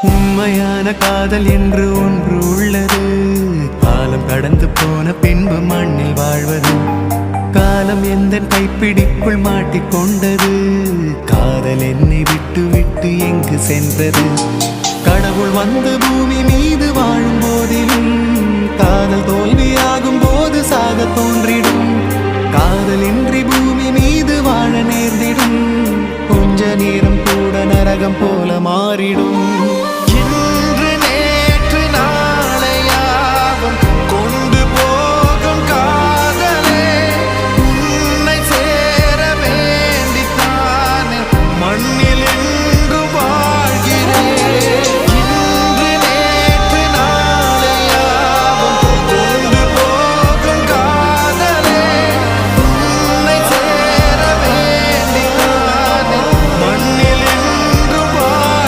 உண்மையான காதல் என்று ஒன்று உள்ளது. காலம் கடந்து போன பின்பு மண்ணில் வாழ்வது. காலம் எந்த கைப்பிடிக்குள் மாட்டிக்கொண்டது. காதல் என்னை விட்டு விட்டு எங்கு சென்றது? கடவுள் வந்து பூமி மீது வாழும் போதிலும் காதல் தோல்வியாகும் போது சாக தோன்றிடும். காதலின்றி பூமி மீது வாழ நேர்ந்திடும். கொஞ்ச நேரம் கூட நரகம் போல மாறிடும்.